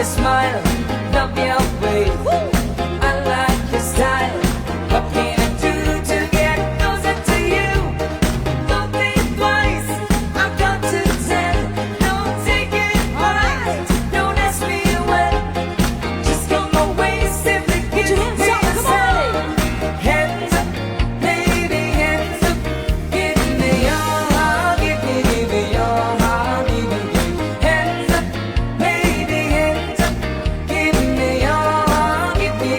smile, love your ways. I like your style. What can I do to get closer to you? Don't think twice, I've got to tell. Don't take it hard, don't ask me when. Just come away, simply give me a sign. Hands up, baby, hands up. Give me your heart, give me your heart, give me. Hands up, baby, hands up. Give me your heart, give me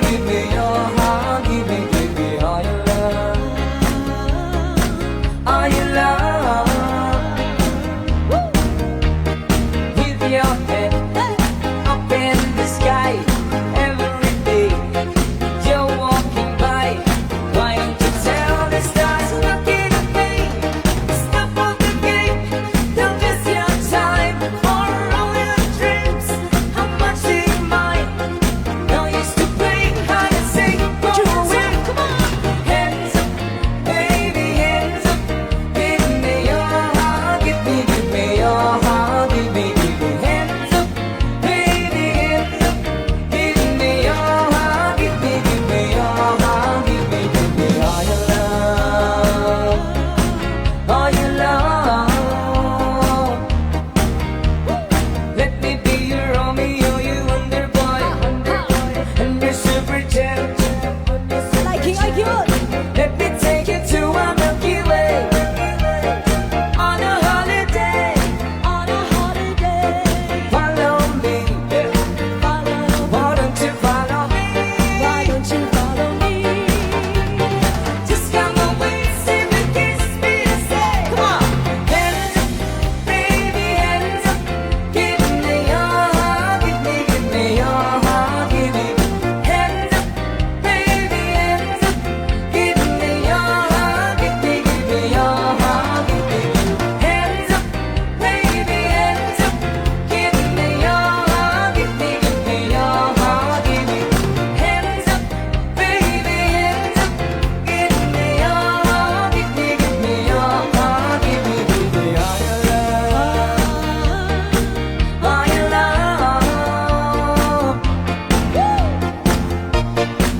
your heart, give me all your love, all your love. With your head up in the sky, every day you're walking by. Why don't you tell the stars looking at me? Stop all the game, don't waste your time for all your dreams. How much do you mind? No use to play hide and seek. Put your hands up, come on. Hands up, baby, hands up. Give me your heart, give me your heart, give me hands up, baby, hands up. Give me your heart, give me your heart, give me all your love, all your love. Let me be your Romeo, you wonder boy, and your super gem. Like it. Let me take you to a Milky Way on a holiday. Follow me, why don't you follow me? Just come away, say me, kiss me, and say, come on. Hands up, baby, hands up. Give me your heart, give me your heart, give me. Hands up, baby, hands up. Give me your heart, give me your heart, give me. Hands up, baby, hands up. Give me your heart, give me your heart, give me. Hands up, baby, hands up. Give me your heart, give me your heart, give me all your love, all your love.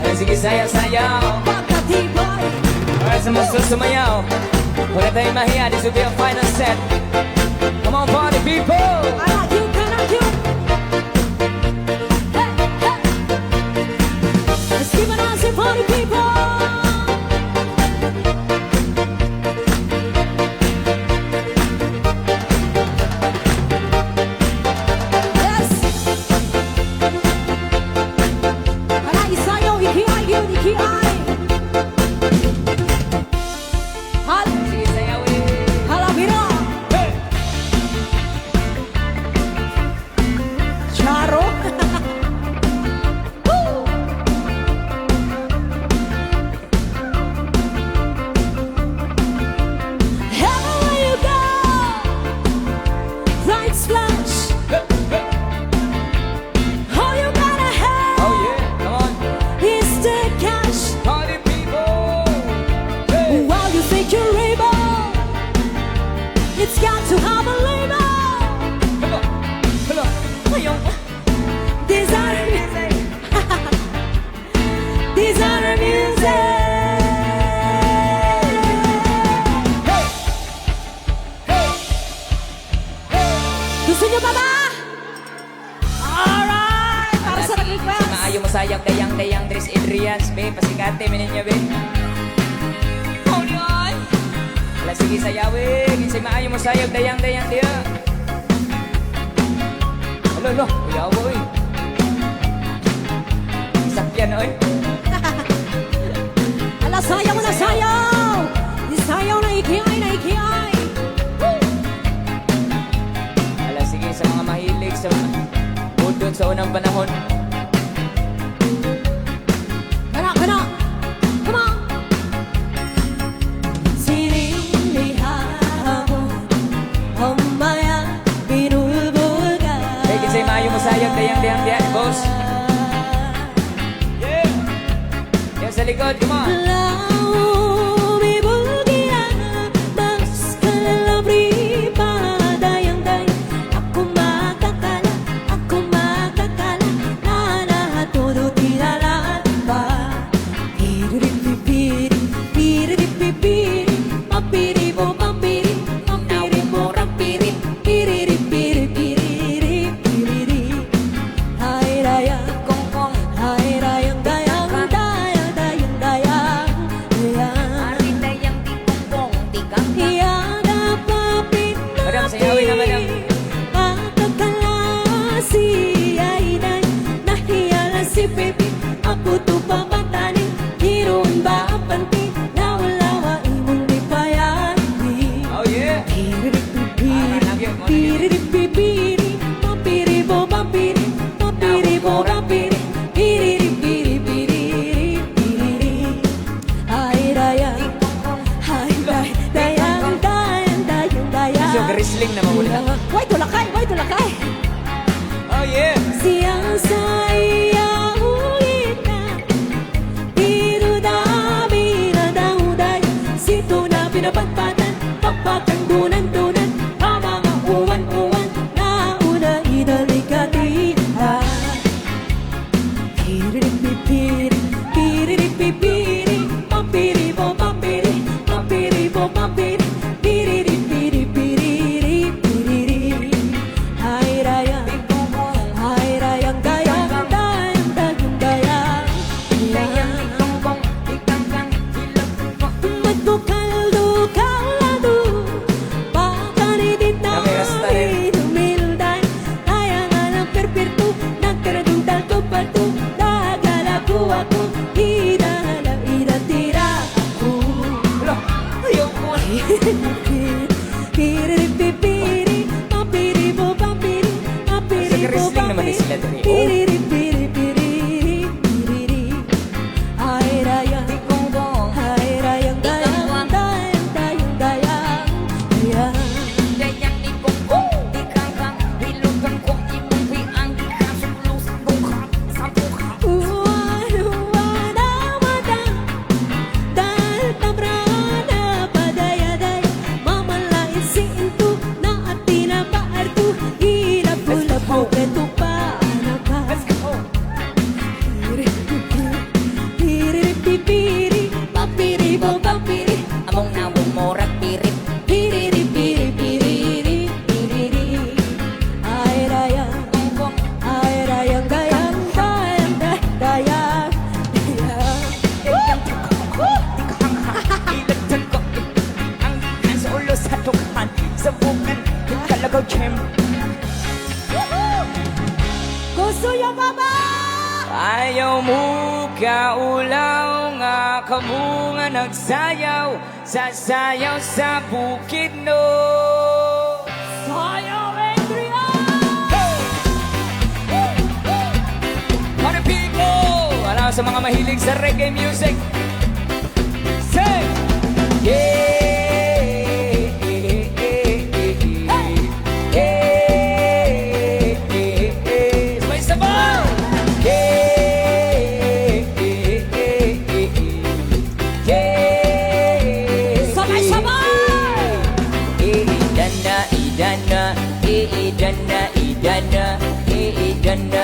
Ay, sige, sayaw-sayaw. Alright, sa mga sumayaw. Wala tayong mahiya, this will be a final set. Come on, party people! Let's give an answer for the people. Yes. Wala isayaw, ikiay yun, ikiay. Sige, sayawin. Halabira. Hey! Charo. Everywhere you go, bright splash. All you gotta have Oh yeah, come on. is the cash. Party people! Hey! While you think you're able, it's got to have a label. Hello! Ayun! Designer music. Designer music. Hey! Hey! Gusto nyo ba ba? Alright! Para sa nag-request. Maayo mo sayang dayang Dres Adrians, be. Pasikate, minin niya, be. Hold on! Ala, sige, sayawin. Kinsay maayo mo sayang dayang diya. Alo, uyawa, oy. Isakyan, oy. Ala, sayaw mo na sayaw! Sayaw na ikiay, na ikiay! Ala, sige, sa mga mahilig, sa mga budot sa unang panahon. Kana! Come on! Sinilihapon, umaya, binulbuga. Hey, kinsay maayo mo sayang dayang diya, boss. Yeah! Yan sa likod, come on! Lau, bibulgian, mas kalabri pa, dayang-day. Ako makakala, naman ang Matakalasi ay nay Nahiyala si baby Ako to pamatani Hiroon ba ang panty Lawa-lawa imong di payari Oh yeah. Piriri-pipiri Papiri-bo papiri Papiri-bo papiri Piriri-piri-piri Ay raya Ay dayang dayang So grisling naman muna. Way tulakay Oh yeah. Siyang sa iyahulid na Pero dami na dahuday Sito na pinapagpatan Pagpakandunan-dunan Ang mga uwan-uwan Na una inalikatihan Piriri-pipiri Piriri-pipiri Pampiri-bo pampiri Pampiri-bo pampiri Piriri-piri-piri-piri Ay raya Ay rayang dayang Dayang dayang dayang Magdukal-dukal-lado Pakanidit na Kami rasta rin. Dumilday Tayangan ang perperto Nagkaradungdal ko pato Nagalago ako Ida-tira ako Wala. Ayaw ko. Piriri-pipiri Papiri-bo papiri Papiri-bo Grisling naman papiri sila dun eh. Oh. Piriri-piri-piri-piri Ay rayang Ay rayang dayang Dayang dayang dayang Dayang Uwan-uwan ang matang Dahil tabrana padayaday Mamalait si Intu Na at tinapaarto Hilap-hulap-hulap Ito pa ka Let's go. Piriri-pipiri Papiri-bo papiri Among nawong morat pirit. Piriri-piri-piriri Ay rayang Ay rayang dayang Dayang dayang Ilagtan ko ang ikan sa ulo sa tukan. Sa bukan, yung kalagaw gem. Gusto yung mama Ayaw mo kaulaw nga kamo nga nagsayaw. Sasayaw sa bukid no. Sayaw Adrian Para people! Alam sa mga mahilig sa reggae music. Say! Yeah! Sabay-sabay! Sabay-sabay! Idana, idana, idana, idana, idana,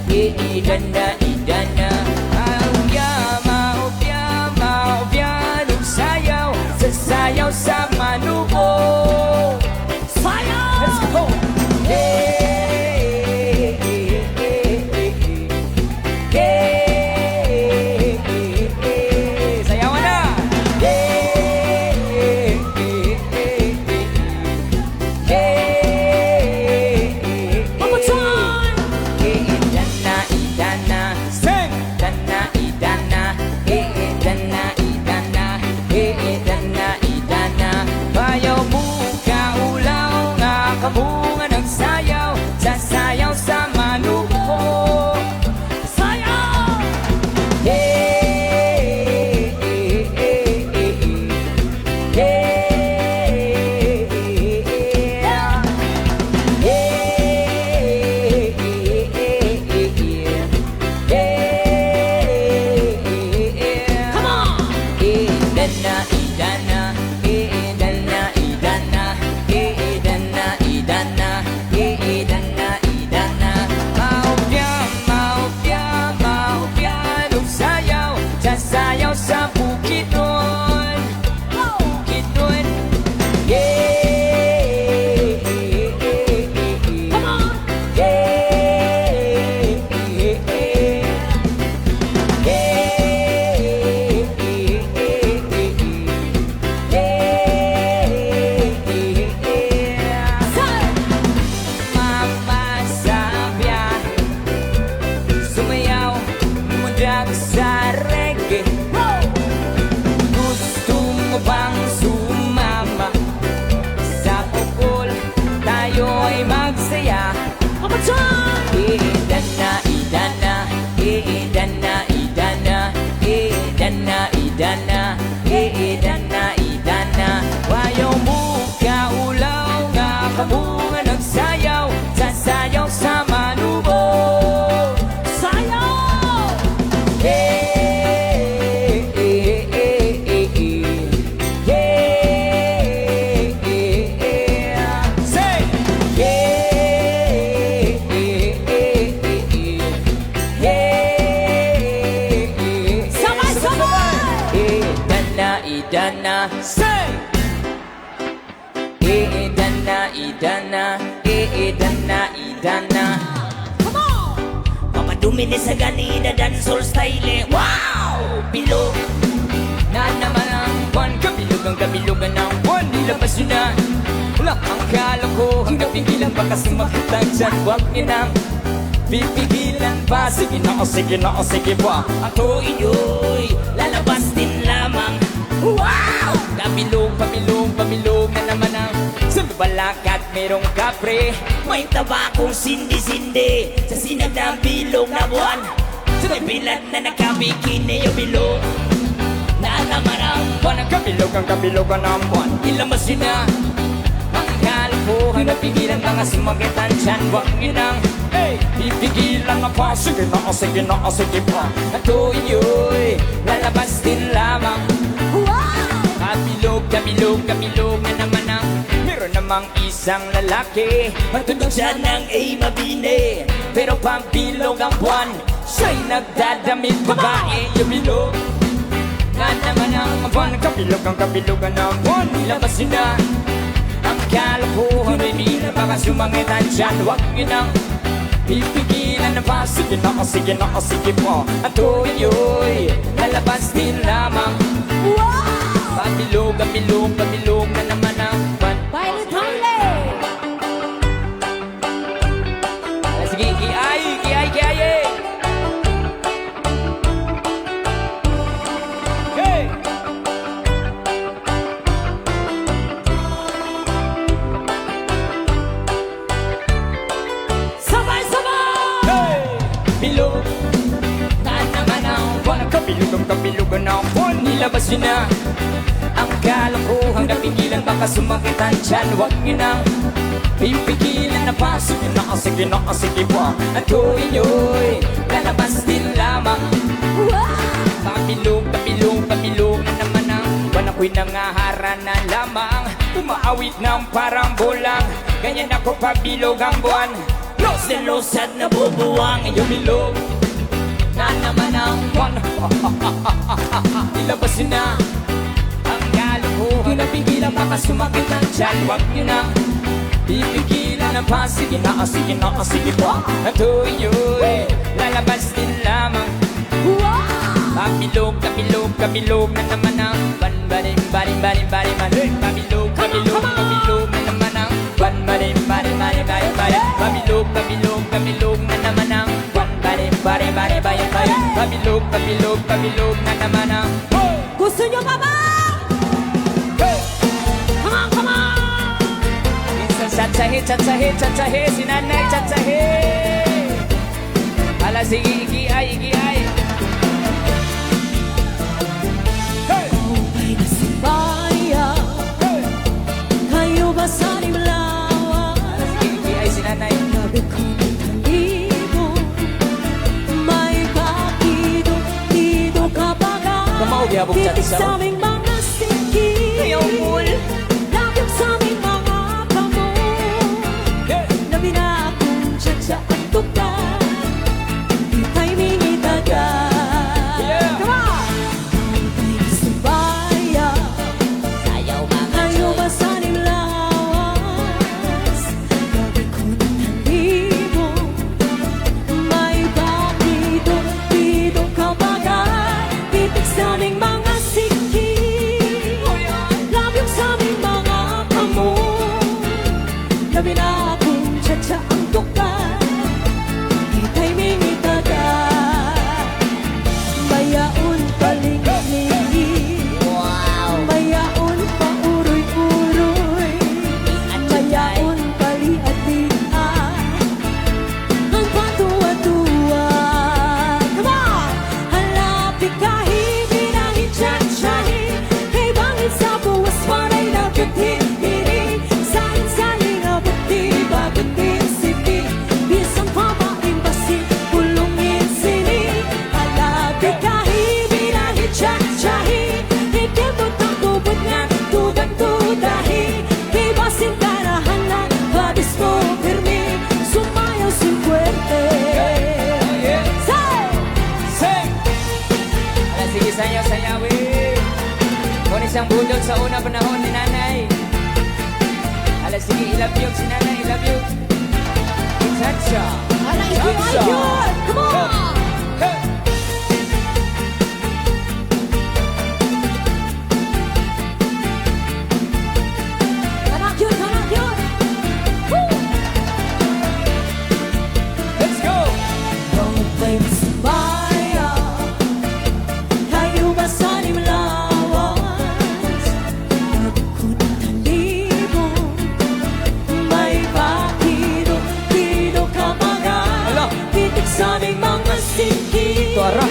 idana, idana, idana. Maupya, sayaw, sasayaw sa manubo. Sayaw! Let's go! Sayawan na! One more time! Idana, idana, sing! Idana, idana, idana, idana, idana, idana. Bayaw mo kaulaw nga kamunga nagsayaw, sasayaw sa manubo. Sayaw! Come on! Idana, idana, idana, idana, idana, idana, na. Say! Idana, idana, idana, idana. Come on! Mapadumi ni sa ganina dancehall style. Wow! Bilog. Na naman ang buwan, kabilugan ng buwan. Nilabas yun na. Wala ang kala ko, hanggang pigilan pa kasi makita dyan. Huwag yun ang pipigilan pa. Sige na, o sige na, o sige pa. Ako iyo'y lalabas din lamang. Wow! Pabilog na naman ang sa balakat merong kapre. May tabakong sindi-sindi sa sinag ng bilog na buwan. Sa may bilad na nakabikini yung bilog. Na naman ang Buwan ang kabilugan ng buwan. Ilabas yun na. Ang kala ko, hanggang pigilan mga sumagitan dyan. Huwag yun ang pipigilan na pa. Sige na, o sige na, o sige pa. Ako iyo'y lalabas din lamang. Wow! Kabilog na naman ang meron namang isang lalaki. Matulog siya ng mabini. Pero pambilog ang buwan. Siya'y nagdadamit babae yung bilog. Na naman ang buwan. Kabilugan ng buwan. Nilabas yun na. Ang kalokohan ay di na baka sumangitan dyan. Huwag yun ang pipigilan na pa. Sige na, o sige na, o sige po. At tuloy lalabas din lamang. Wow! Kabilog na naman ang buwan. Pilot Harley! Sige, kiay Hey! Sabay-sabay! Hey! Bilog na naman ang buwan. Kabilugan ng buwan. Nilabas yun na. Ang kalokohan na pigilan baka sumakitan dyan. Huwag yun ang pipigilan na pa. Sige na, o sige na, o sige pa. At tuloy lalabas din lamang. Wow! Kabilog na naman ang buwan. Ako'y nangahara na lamang. Umaawit ng parang bulang. Ganyan ako pabilog ang buwan. Los na los at nabubuwang. Yung bilog na naman ang buwan. Ilabas yun na. Ang kalokohan na pigilan baka sumakit ang tiyan. Huwag yun na pipigilan na pa. Sige na, o sige na, o sige pa. At tuloy lalabas din lamang. Wow! Kabilog na naman ang buwan. Barim Kabilog na naman ang buwan. Barim Kabilog na naman ang buwan. Barim Kabilog na naman ang Gusto nyo pa ba? Come on! minsan tsatsahe si nanay tsatsahe. Ala sige, ikiay Hey! Ay nasibaya Kayo ba sa nimlawan? Ikiay si nanay. Gabi ko ng talibo May bakido Dito kapag Kamao, gihapong chat titik sa- sa aming mga singkit Ayaw, cool. Lapit sa aming mga kamo Hey! Na binakong tsa ang tuka Di tayo minitagal Yeah! Come on! Ay nasibaya Sayaw mga Kayo ba sa nimlawas? Gabi ko ng talibo May bakido Dito kapag titik sa aming mga singkit Labyog sa aming mga kamo Na binakong tsa ang tuka Di tayo minitagal Bayaon paling-ligi Bayaon pa uroy-uroy Bayaon pali-at-lian Ang patuwa-tuwa Come on! Halapi kahit binahin tsa-tsahi Kay bangit sa buwas panay na beauty Sahin-sahin na buti Bagutin si Pi isang budol sa unang panahon ni nanay. Ala, sige, I love you si nanay, I love you. Chacha. Aray, yun! Come on! Hey. Anak yun! Anak yun! Woo! Let's go! Baway sabaya, tayo ba sa limlawas? Pagkut talibong, may bakido ka mga Hala! titik sa ating mga singkit, Tuara.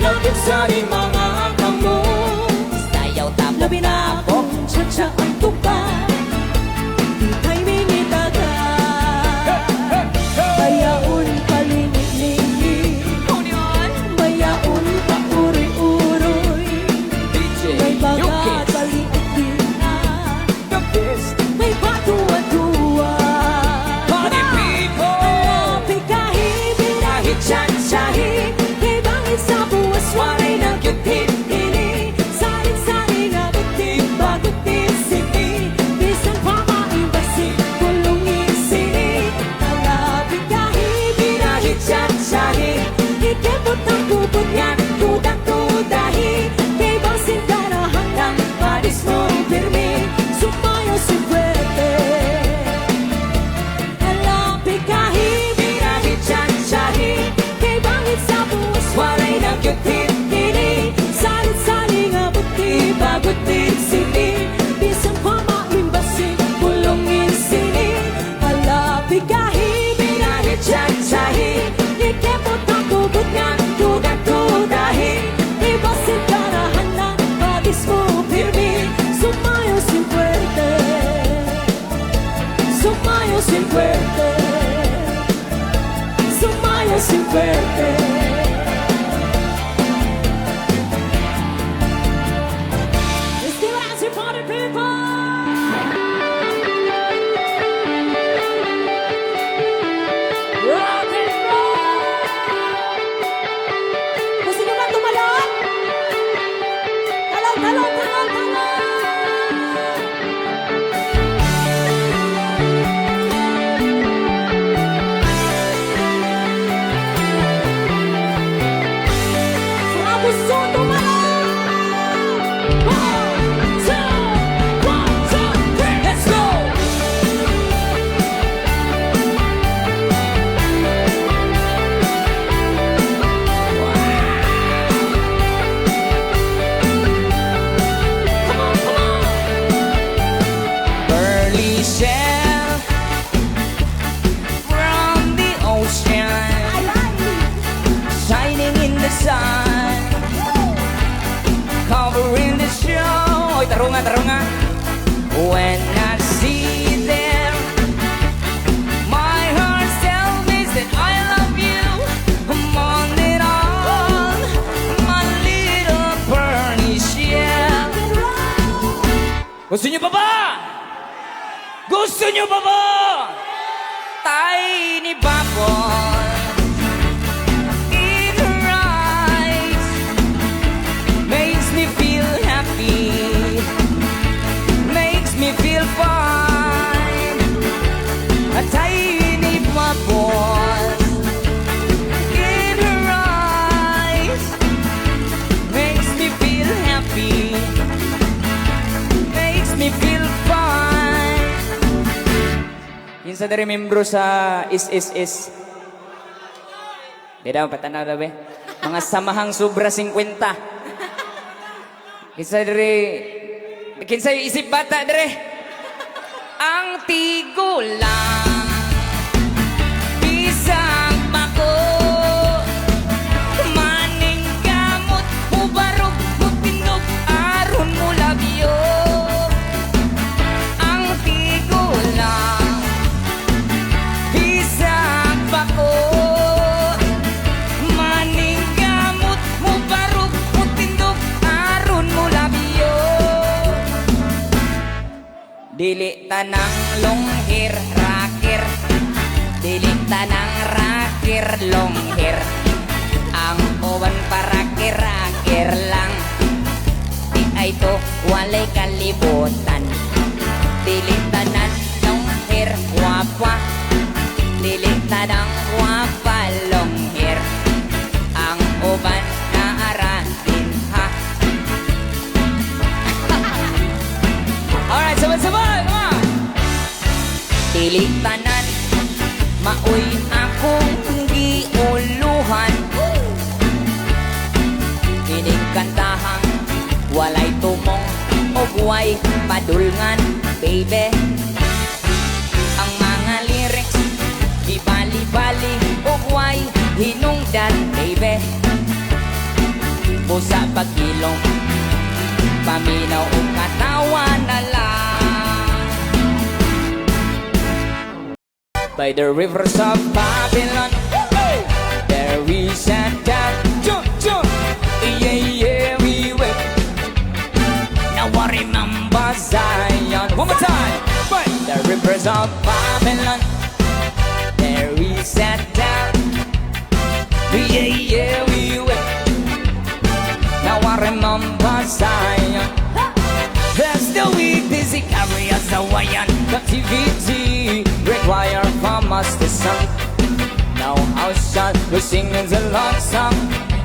lapit sa ating mga kamus. Sayaw tapos Labi na akong tsa ang tupa, di tayo mingitaga. Bayaon palinit-linit, bayaon pa uri-uroy, DJ may bagat Yukis. baliit na, The best. may patuwa-tuwa. Party people. Alapi kahit binahit siyan-siyahin, kay bangit sa buwas waray ng kyutin ini. Saling-saling abutin, bagutin sini, bisan pa maibasin, kulungin sini. Alapi kahit binahit siyan-siyahin, ikipot ang kubot yan, tudang-tudahin, kay bang sindarahan ng paris mong pirmi, sumayo si Puwerte. Alapi kahit binahit siyan-siyahin, kay bangit sa buwas waray ng kyutin ini. Salit-saling abuti, bagutin sini, bisan pa maimbasin, bulongin sini. Alapi kahit binahit siyan-siyahin, ikipot ang kubot nga, tudang-tudahin, ibang sintarahan ng bagis mo pirmi, sumayo si Puwerte. Sumayo si Puwerte. Sumayo si Puwerte. Estimulancy for the people. Rock and roll. Gusto niyo ba tumalon? Talon, talon, talon, talon. Mga gusto tumalon. 1, 2, 3, let's go! Come on, come on! Pearly shell from the ocean, shining in the sun, covering the show. Oy, tarunga, tarunga. When I see them, my heart tells me that I love you more than all, my little pearly shell. Gusto niyo pa ba? Gusto niyo pa ba? Tiny bubble in her eyes makes me feel happy, makes me feel fine. A tiny bubble in her eyes makes me feel happy, makes me feel fine. Kinsa dari membro sa is. Di daw, patanaw daw be. Mga samahang sobra 50. Kinsa dari, kinsa yung isip bata dari. Ang tigo lang, bisang bako, maning gamot, ubarog, mutinog, aron mo labyo. Ang tigo lang, bisang bako, maning gamot, ubarog, mutinog, aron mo labyo. Dili tanang long hair rocker, dili tanang rocker long hair. Ang uwan para kirakir lang, di ay to walay kalibutan. Dili tanan ng hair guwapa, dili tanang guwapa long hair. Ang uban na arahin ha. Alright, sabay-sabay, come on! Dili tanan maoy akong giuluhan. Kining kantahang walay tumong o buhay padulngan, baby. Ang mga lyrics di bali-bali o buhay hinungdan, baby. Busa pagkilong paminaw o katawa na lang. By the rivers of Babylon, there we sat down. Jump, jump, yeah, yeah, we went. Now I remember Zion. One more time. By the rivers of Babylon, there we sat down. Yeah, yeah, we went. Now I remember Zion. There's the weak, busy carriers, the Hawaiian captivity require from us the sun. Now how shall we sing the Lord's song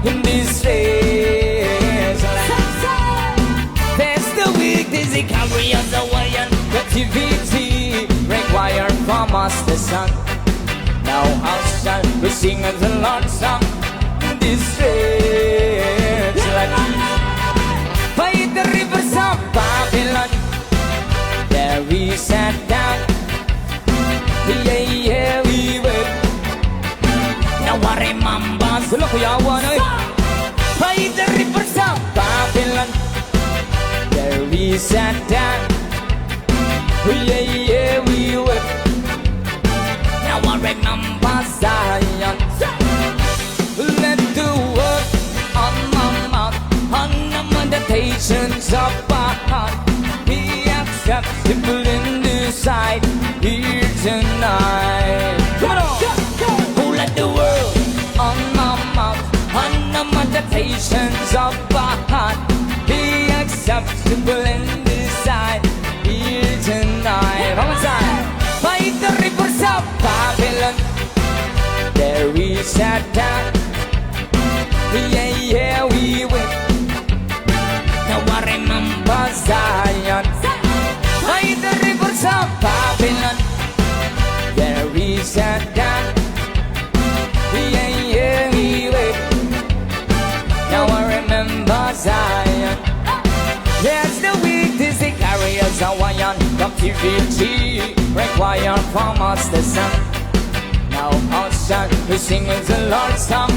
in this strange land? There's the weak, busy carriers, the Hawaiian captivity require from us the sun. Now how shall we sing the Lord's song in this strange land? By the rivers of Babylon, there we sat down. Yeah, yeah, we went. Now I remember. Wala ko yawan, oy. By the rivers of Babylon, there we sat down. Yeah, yeah, we went. Now I remember Zion. Let the word on my mouth, on the meditations of our heart, be acceptable in this sight here tonight. Come on, who let the world on my mouth, on the meditations of our heart, be acceptable in this sight here tonight. One more time. By the rivers of Babylon, there we sat down. Yeah, yeah, we went. Now I remember Zion. By the rivers of Babylon, there we sat down. Yeah, yeah, we went. Now I remember Zion. Yes, the weak, this the carriers Hawaiian captivity require from us the sun. Now how shall we sing the Lord's song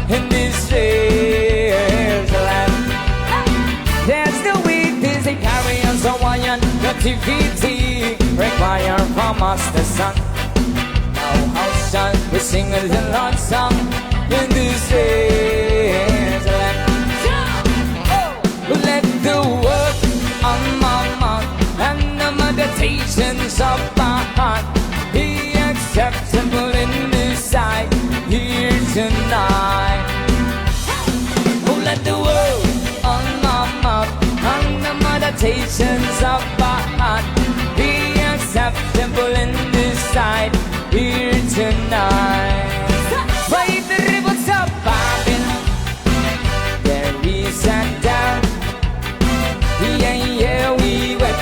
in this strange land? There's the weak, this the carriers Hawaiian captivity require from us the sun. Now how shall we sing the Lord's song in this strange land? Let the word on my mouth and the meditations of my heart be acceptable in this sight here tonight. Oh, let the word on my mouth and the meditations of my heart be acceptable in this sight here tonight. By the rivers of Babylon, there we sat down. Yeah, yeah, we went.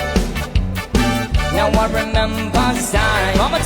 Now I remember Zion. Mama